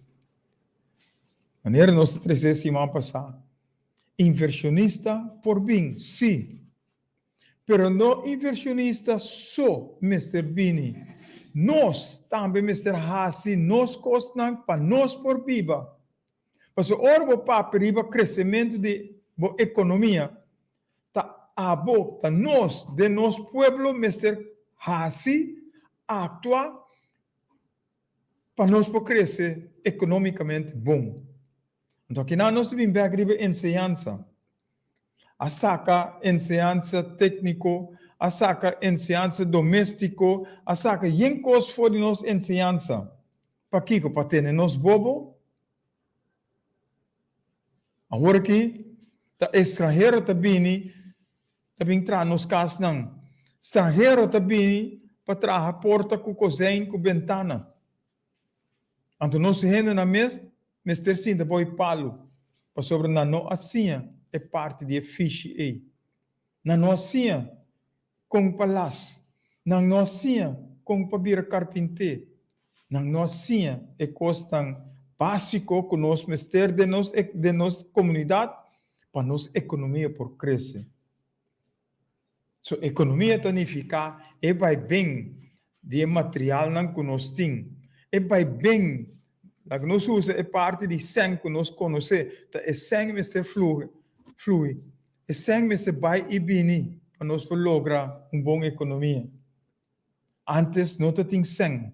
Maneira nós trazer semana passada. Inversionista por bem, sim. Pero não inversionista só, Mr. Bini. Nós também, Mr. Hassi, nós costamos para nós por viva. Porque ora para periba crescimento de economia, tá abo, tá nós de nosso povo, Mr. Hassi, atua para nós por crescer economicamente bom. Então, aqui nós vimos a ensinança. A saca ensinança técnico, a saca ensinança doméstico, a saca yen cost for de nossa ensinança. Para que para ter nos bobo? Agora aqui, tá estrangeiro também entrar nos casos não. Estrangeiro também para trazer a porta com cozinha, com ventana. Então, nós rende na mesa, Mr. Sinta boi palo, para sobre na no assim é parte de fiche aí. Na no assim com palas, na no assim com para carpinteiro, na no assim é coisa básico que nós Mr. de nossa comunidade para nossa economia por crescer. So economia significa vai bem de material não que nós temos, vai bem. A que nós usamos é parte de sangue que nós conhecemos. É sangue que flui. É sangue que vai e vem para nós lograr uma boa economia. Antes não tem sangue.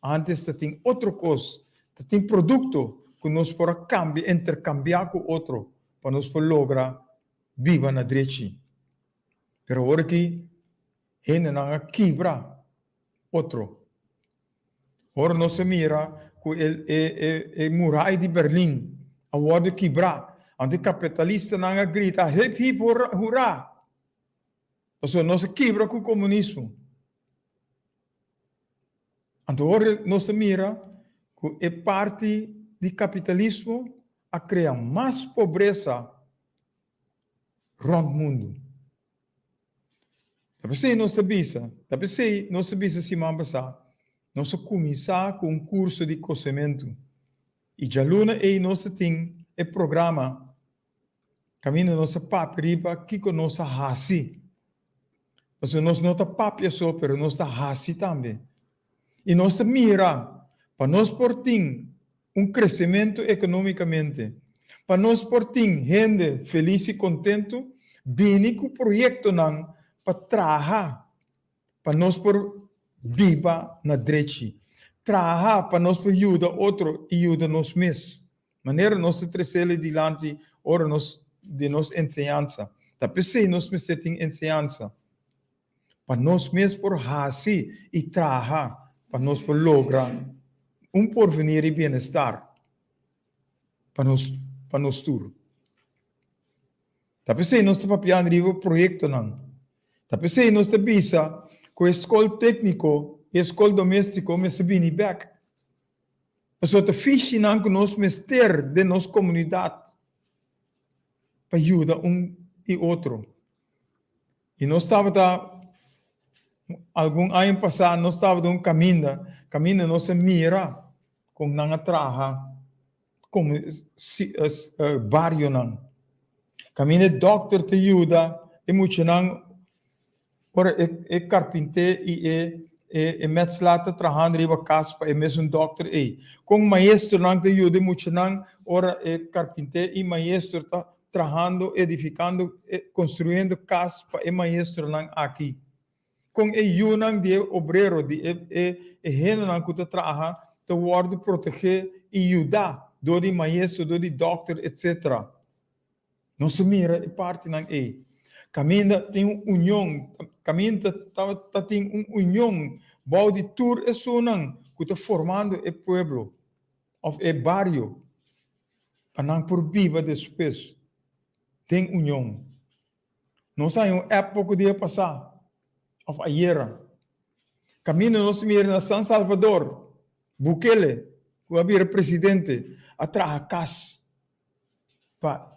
Antes tem outra coisa. Tem produto que nós podemos intercambiar com outro para nós lograr viver na direita. Mas agora que ainda não quebra outro. Agora nós mira com a muralha de Berlim, a hora de quebrar. Onde o capitalista não grita, hip hip hurra. Então nós quebra com o comunismo. Então agora nós mira com a parte do capitalismo a criar mais pobreza no mundo. Depois nós sabemos semana passada. Nós começamos com um curso de cozimento. E já luna aí nós temos o programa. Caminho nossa paperiba aqui com nossa raça. Nós não está papia só, mas nós está raça também. E nós mira para nós portar crescimento economicamente. para nós porting gente feliz e contento, bem com o projeto não para trabalhar, para nós por viva na direita, trabalhar para nós por ajudar outro e ajudar nós mesmos, maneira nós trazer adiante ora nós de nos ensinança, tapi se nós me setting ensinança, para nós mesmos por fazer e trabalhar, para nós por lograr porvenir e bem-estar para nós tudo. Tapi se nós estamos papiando o projeto não. Tapi se nós estamos bisa com a escola técnico e a escola doméstico me se bini back. Mas o fiche não que nós mester de nossa comunidade para ajudar e outro. E nós estávamos algum ano passado nós estávamos caminho nós mira com não trabalha como barrio não. Caminho doctor te ajuda e muito não ora carpinteiro e metslata trabalhando riba casa para mesmo doctor com maestro não te ajuda muito não ora carpinteiro e maestro tá trabalhando edificando construindo casa para maestro não aqui com yunang de obreiro de gente não que trabalha te guarda proteger e ajudar do de maestro do de doctor etc. Não se mira e parte não caminha tem união caminha tem união bau de tour é só não que está formando o pueblo of o barrio para não por viva depois tem união não sai época de passar of ayer caminha não se mira na San Salvador Bukele o abrir presidente atrás cas para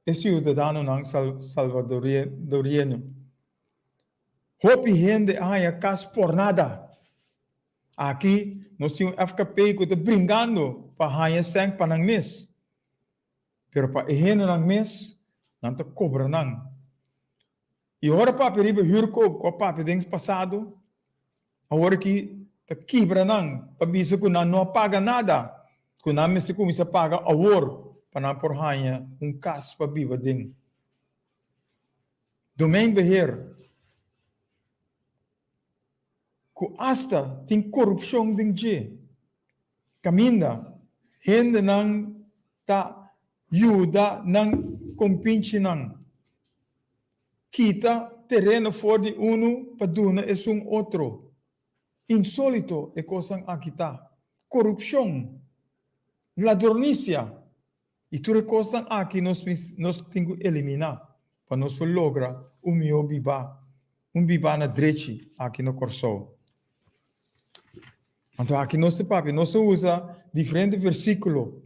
esse cidadão não salvadoriano. Hopi gente a casa por nada. Aqui nós temos FKP que está brincando para ganhar sangue para não mês. Pero para gente não mês não está cobra não. E agora para perigo hirco com papi dentro passado, agora que está quebra não, para bisa que não paga nada, que não mês começa a pagar agora. Para por ganhar caso para viver dentro. Domingo beheer. Que hasta tem corrupção dentro. Caminha. Gente não tá ajuda não compinche não. Kita terreno fora de para duna é outro. Insólito é coisa aqui tá. Corrupção. Ladronícia. E tudo coisa aqui nós temos que eliminar para nós lograr meu biba na direita aqui no Corso. Então aqui nós usa diferentes versículos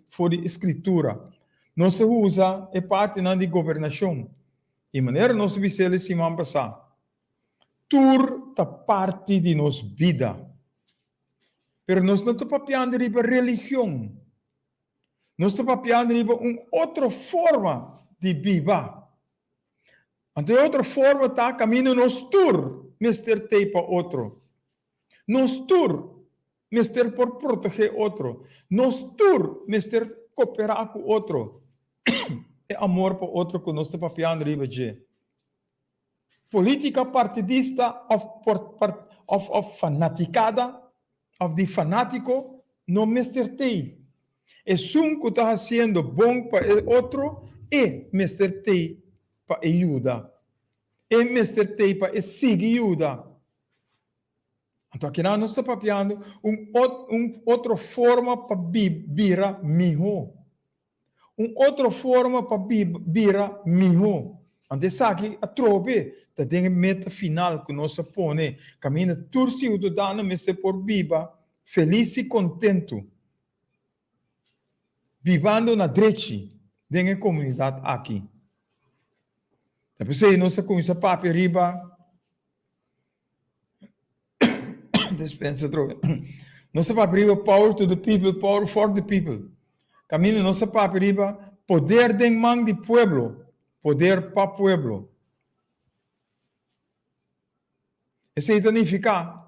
for de escritura. Nós usa parte de governação. E maneira nós vimos semana passada. Tur ta parte de nossa vida. Pero nós não estamos papiando de religião. Nós estamos papiando outra forma de viver. Então, outra forma está caminho nos tur, mister te para outro. Nos tur, mister por proteger outro. Nos tur, mister cooperar com outro. É amor para outro que nós estamos papiando de. Política partidista of fanaticada, of de fanático, não mister te. É um que está fazendo bom para o outro e Mr. T para ajuda. E Mr. T para seguir ajuda. Então aqui nós estamos papiando outra forma para viver melhor. Outra forma para viver melhor. Então aqui a trobe, tem a meta final que nós põe. Caminha turci do dano, mas se por viva, feliz e contento. Vivendo na direita, dentro da comunidade aqui. Depois aí nós começamos a papi riba. Dispensa droga. Nós papi riba power to the people, power for the people. Caminho nós papi riba poder dentro man de pueblo, poder para pueblo. Isso significa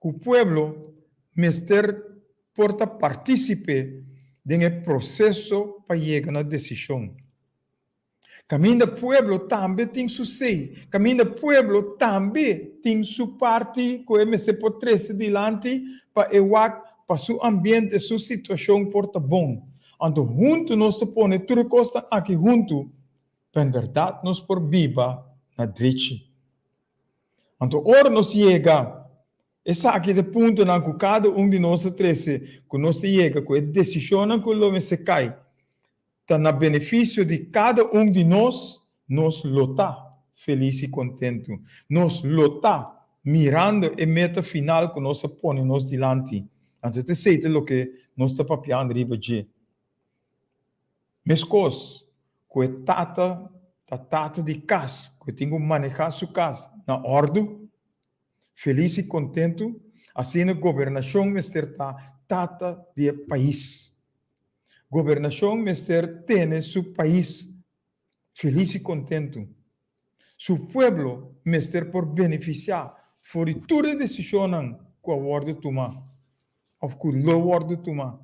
que o pueblo mister porta participe tem o processo para chegar na decisão. Caminho do pueblo também tem seu sei. Caminho do pueblo também tem sua parte, que se pode trazer delante para seu ambiente, sua situação porta bom. Então, junto nós se põe tudo costa aqui junto, para verdade nós por viva na direita. Então, ora nós chega, esse aqui é o ponto na que cada de nós trece, que nós chega, que a decisão que nós se cai, está no benefício de cada de nós lutar feliz e contente. Nós lutar mirando a meta final que nós põe nós delante. Então, te sei o que nós está papiando riba de. Mas coisas, que a tata de casa, que tem que manejar sua casa na ordem, feliz e contente, assim a governação mister tata de país. Governação mister tem seu país feliz e contente. Seu pueblo mister por beneficiar for toda decisão que a ordem toma, ou que a ordem toma.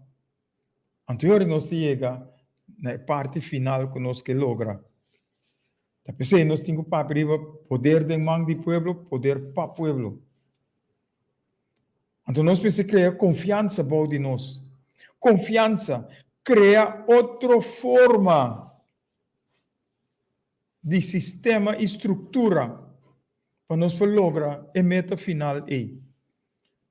Anterior nós chega na parte final que nós que logra. Da pessoa nós temos para poder de mão de pueblo, poder para pueblo. Então nós precisamos criar confiança de nós. Confiança cria outra forma de sistema e estrutura para nós lograr a meta final.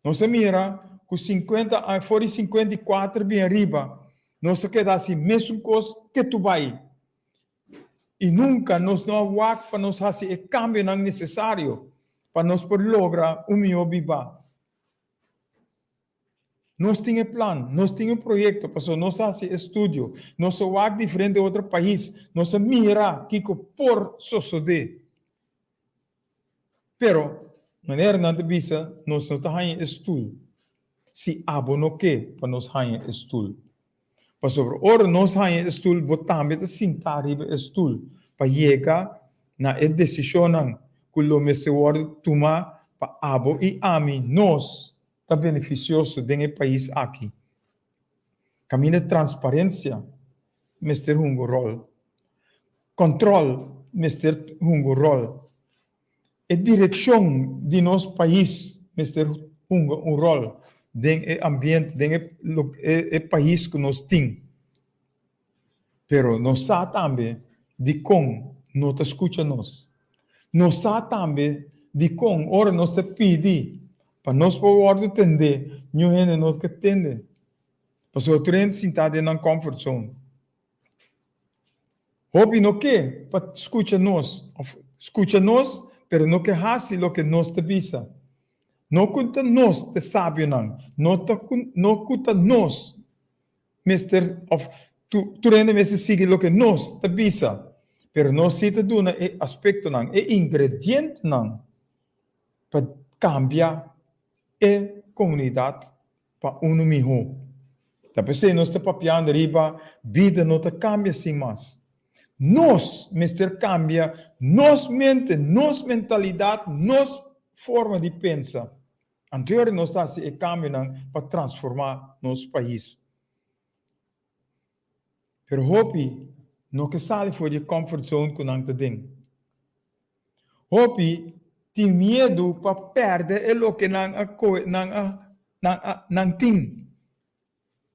Nós mira com 50, fora 54 bem arriba, nós queda assim, mesmo coisa que tu vai. E nunca nós não vamos para nós fazer o cambio não necessário para nós lograr o melhor viva. Nós temos plano, nós temos projeto, para nós fazer estudo, nós vamos diferente de outro país, nós mira que por suceder. Pero, maneira não visa, nós não temos estudo. Se abono que para nós temos estudo. Para sobre ora nós temos estudo, botamos de sentar riba estudo para chegar na decisão que o mestre toma para abo e ami nós está beneficioso dentro do país aqui. Caminho de transparência, mestre um rol. Controle, mestre um rol. A direção de nosso país, mestre um rol. Dentro do ambiente, dentro do país que nós temos. Pero nós sabemos também de como não te escuta nós. Nós sabemos também de como, ora nós te pedimos, para nós poder entender, não é nós que entende. Porque o treino sentado na comfort zone. Houve no que? Para escutar nós. Escuta nós, pero não que hace o que nós te visa. Não conta nós te sabe não. Não conta nós. Mister, tu treino me sigue o que nós te visa. Pero nós se te duna e aspecto não, e ingrediente não. Para cambiar a comunidade para melhor. Da pessoa nós está papiando riba, vida não te cambia sem mais. Nós, mister, cambia, nós mente, nós mentalidade, nós forma de pensar. Anterior nós está se cambia para transformar nosso país. Pero hope não que sai fora de comfort zone que não te tem. Hope tem medo para perder o que não tem.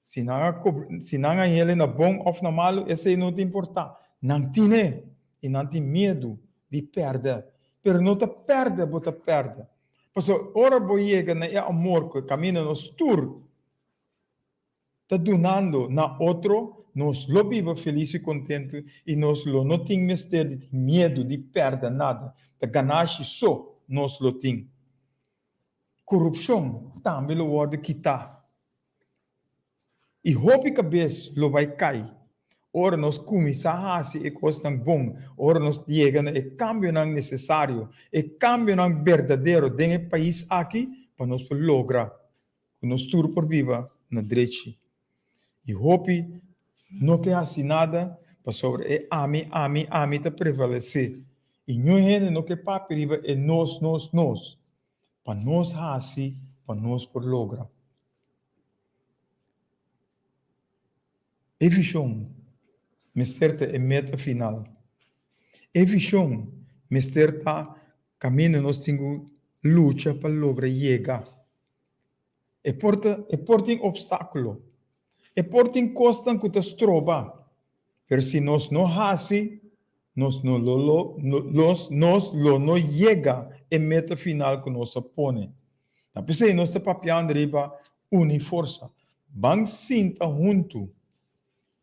Se não é ele na bom ou na malo, isso não te importa. Não tem e não tem medo de perder. Pero não te perde, você perde. Porque ora você chega na amor que caminha nos tour, está donando na outro, nós lo viva feliz e contente e nós lo não tem mistério de medo de perder nada. De ganhar só, nós lo tem. Corrupção também lo pode quitar. E roupa cabeça lo vai cair. Ora nós começamos a fazer coisas tão bom. Ora nós chegamos a cambio não necessário, a cambio não verdadeiro dentro do país aqui para nós lograr que nós tudo por viva na direita. E roupa não quer assim nada para sobre ami te prevalecer. E não quer para priva é nós. Para nós assim, para nós por lograr. E visão, mister é meta final. E visão, mister caminho nós temos luta para lograr chegar. E porta obstáculo. E porta costa que te trova. Per se nós não hasi, nós não chega e meta final que nós põe. Na pensei nós está papiando riba une força. Bang sinta junto,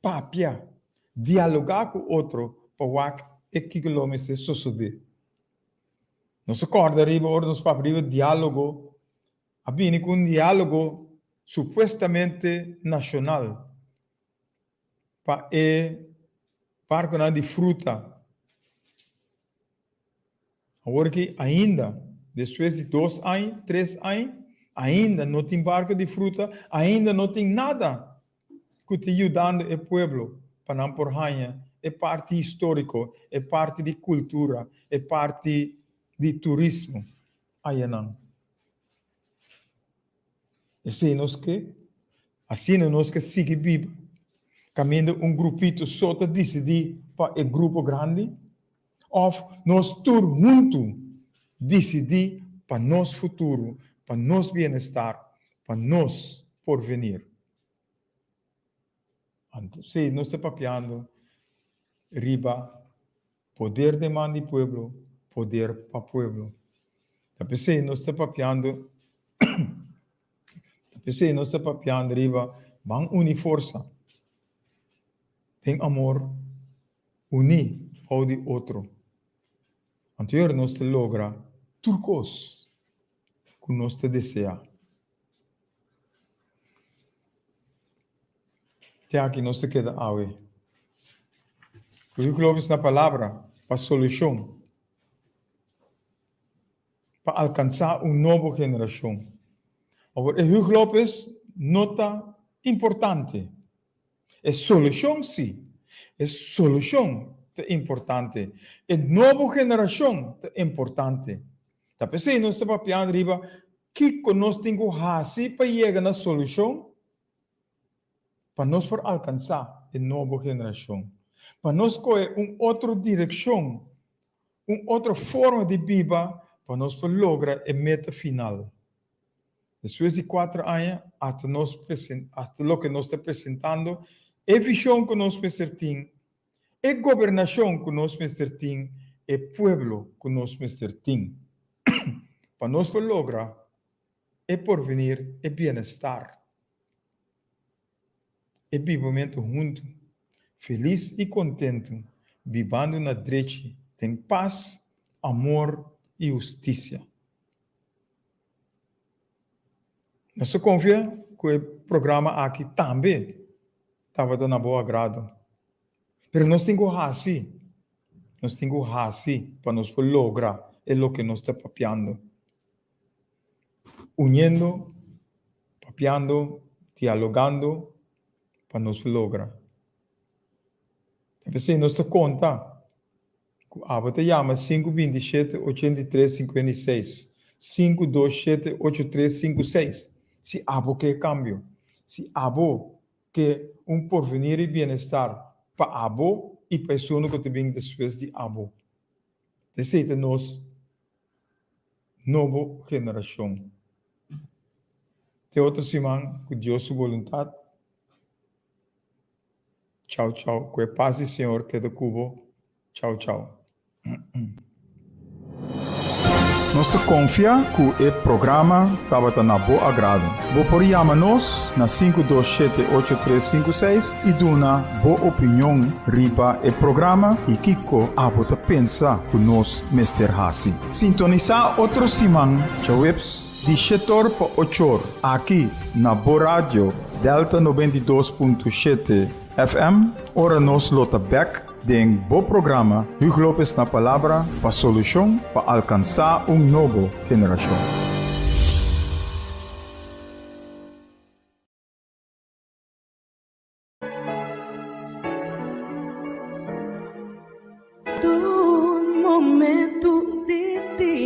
papia, dialogar com outro, para o que quilômetros suceder. Nós acorda riba, ora nós papi riba diálogo, abini com um diálogo supostamente nacional. Para parque de fruta. Agora que ainda, depois de 2 anos, 3 anos, ainda não tem barco de fruta, ainda não tem nada que te ajudando o povo para não por ranha. É parte histórico, é parte de cultura, é parte de turismo. Aí não. Assim nós que sigue vivo. Caminho grupito só te decidir para o grupo grande, ou nós todos juntos decidir para nosso futuro, para nosso bem-estar, para nosso porvenir. Então, se nós estamos papiando, riba, poder de mão do povo, poder para o povo. Então, se nós estamos papiando, riba, vão unir força. Tem amor, unir ao de outro. Então, nós logra turcos que nós deseja. Até aqui nós queda awe. Eu coloco na palavra para solução, para alcançar uma nova geração. Agora, eu coloco nota importante. É solução, sim. É solução importante. É nova geração importante. Tá pensando, nós estamos papiando riba, que nós temos que fazer para chegar na solução, para nós for alcançar a nova geração. Para nós escolher uma outra direção, uma outra forma de viver, para nós lograr a meta final. Depois de 4 anos, até o que nós estamos apresentando, a visão que nós temos, a governação que nós temos, o povo que nós temos. Para nós lograr o porvenir, o bem-estar. E vivimento junto, feliz e contente, vivendo na direita, tem paz, amor e justiça. Nós confia que o programa aqui também estava dando bom agrado. Mas nós temos que fazer. Nós temos que fazer para nós lograr o que nós estamos papiando. Unindo, papiando, dialogando, para nós lograr. Então, nós te conta. A te chama 527-8356. 527-8356. Se abo que cambio. Se abo que porvenir e bem-estar para abo e pessoa que te vem depois de abo. Deseita nós, nova geração. Te outro semana, com Deus sua vontade. Tchau, tchau. Com a paz do Senhor que é do cubo. Tchau, tchau. Nós confia que o programa estava na boa agrado. Vou por chamar-nos na 527-8356 e dar uma boa opinião riba o programa e Kiko abota pensa que nós Mr. Hasi. Sintonizar outro semana, tchaueps, de 7 para 8 horas, aqui na Boa Rádio Delta 92.7 FM, ora nos lota back. Den bom programa, Hugo Lopes na palavra para solução para alcançar nova geração. Do momento